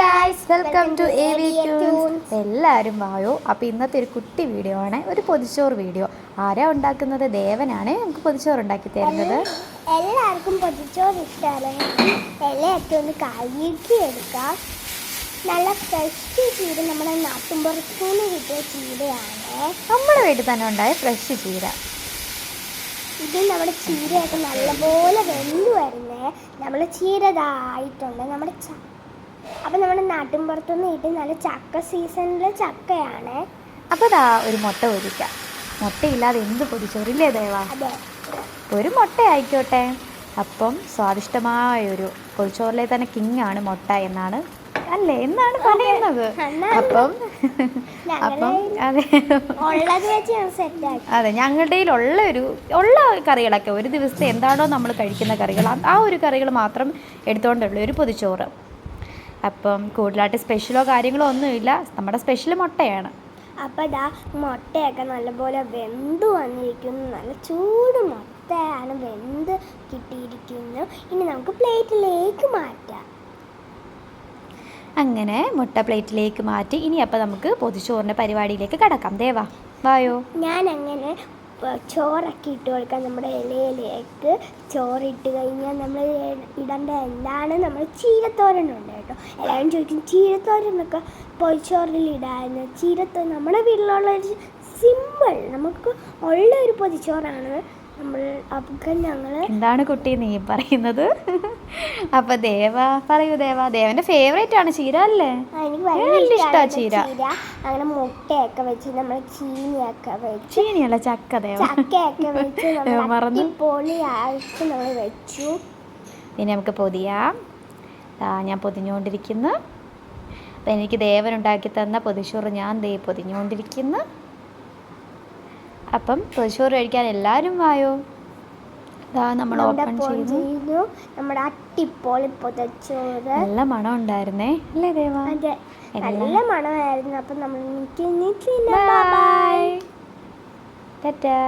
Guys, welcome to AV Tunes. എല്ലാവരും വായോ. അപ്പോൾ ഇന്നത്തെ ഒരു കുട്ടി വീഡിയോ ആണ്, ഒരു പൊതിച്ചോറ് വീഡിയോ. ആരാ ഉണ്ടാക്കുന്നത്? ദേവനാണ് നമുക്ക് പൊതിച്ചോറ് ഉണ്ടാക്കി തരുന്നത്. എല്ലാവർക്കും പൊതിച്ചോറ് ഇഷ്ടമല്ലെങ്കിൽ ഇലയൊക്കെ ഒന്ന് കഴുകി എടുക്കാം. നല്ല ഫ്രഷ് ചീര, നമ്മുടെ നാട്ടുമ്പുറത്തുനിന്ന് കിട്ടിയ ചീരയാണ്. നമ്മുടെ വീട്ടിൽ തന്നെ ഉണ്ടായ ഫ്രഷ് ചീര. ഇത് നമ്മുടെ ചീരയൊക്കെ നല്ലപോലെ വെന്ത് വരുന്നേ. നമ്മുടെ ചീര ഇതായിട്ടുണ്ട്. അപ്പം നമ്മുടെ നാട്ടിൻപുറത്തുനിന്ന് കിട്ടി നല്ല ചക്ക സീസണിലെ ചക്കയാണ്. അപ്പോൾ ഇതാ ഒരു മുട്ട പൊരിക്കാം. മുട്ടയില്ലാതെ എന്ത് പൊതിച്ചോറില്ലേ ദേവാ? അതെ, ഒരു മുട്ട ആയിക്കോട്ടെ. അപ്പം സ്വാദിഷ്ടമായൊരു പൊതിച്ചോറിലെ തന്നെ കിങ് ആണ് മുട്ട എന്നാണ് പറയുന്നത്. അപ്പം അതെ, അതെ, ഞങ്ങളുടെ ഉള്ള കറികളൊക്കെ ഒരു ദിവസത്തെ എന്താണോ നമ്മൾ കഴിക്കുന്ന കറികൾ, ആ ഒരു കറികൾ മാത്രം എടുത്തുകൊണ്ടുള്ള ഒരു പൊതിച്ചോറ്. അപ്പം കൂടുതലായിട്ട് സ്പെഷ്യലോ കാര്യങ്ങളോ ഒന്നുമില്ല. നമ്മുടെ സ്പെഷ്യൽ മുട്ടയാണ്. അപ്പം ഇതാ മുട്ടയൊക്കെ നല്ലപോലെ വെന്ത് വന്നിരിക്കുന്നു. നല്ല ചൂട് മുട്ടയാണ് വെന്ത് കിട്ടിയിരിക്കുന്നു. ഇനി നമുക്ക് പ്ലേറ്റിലേക്ക് മാറ്റാം. അങ്ങനെ മുട്ട പ്ലേറ്റിലേക്ക് മാറ്റി ഇനി അപ്പം നമുക്ക് പൊതിച്ചോറിൻ്റെ പരിപാടിയിലേക്ക് കടക്കാം. ദേവാ വായോ. ഞാൻ അങ്ങനെ ചോറൊക്കെ ഇട്ട് കൊടുക്കാം. നമ്മുടെ ഇലയിലേക്ക് ചോറിട്ട് കഴിഞ്ഞാൽ നമ്മൾ ഇടേണ്ട എന്താണ്, നമ്മൾ ചീരത്തോരനുണ്ട് കേട്ടോ. എല്ലാവരും ചോദിക്കും ചീരത്തോരനൊക്കെ പൊതിച്ചോറിൽ ഇടാമെന്ന്. ചീരത്തോരൻ നമ്മുടെ വീട്ടിലുള്ളൊരു സിമ്പിൾ നമുക്ക് ഉള്ള ഒരു പൊതിച്ചോറാണ്. ഞങ്ങൾ എന്താണ് കുട്ടി നീ പറയുന്നത്? അപ്പൊ പറയൂ ദേവന്റെ ഫേവറേറ്റ് ആണ് ചീര അല്ലേ? എനിക്ക് ഭയങ്കര ഇഷ്ടമാണ് ചീര. അങ്ങനെ മുട്ടയൊക്കെ വെച്ച് നമ്മൾ ചീനിയല്ല ചക്കയൊക്കെ വെച്ച് പൊളിയായിട്ട് നമ്മൾ വെച്ചു. ഇനി നമുക്ക് പൊതിയാം. ഞാൻ പൊതിഞ്ഞുകൊണ്ടിരിക്കുന്നു. അപ്പം എനിക്ക് ദേവൻ ഉണ്ടാക്കി തന്ന പൊതിച്ചോറ് ഞാൻ പൊതിഞ്ഞുകൊണ്ടിരിക്കുന്നു. അപ്പം പൊതിച്ചോറ് കഴിക്കാൻ എല്ലാവരും വായോ. നമ്മൾ ഓപ്പൺ ചെയ്തു. നമ്മുടെ അട്ടിപ്പൊളി പൊതിച്ചോറ് നല്ല മണം ഉണ്ടായിരുന്നേ അല്ലേ ദേവാ? അതെ, നല്ല മണമായിരുന്നു. അപ്പം നമ്മൾ ടാറ്റാ.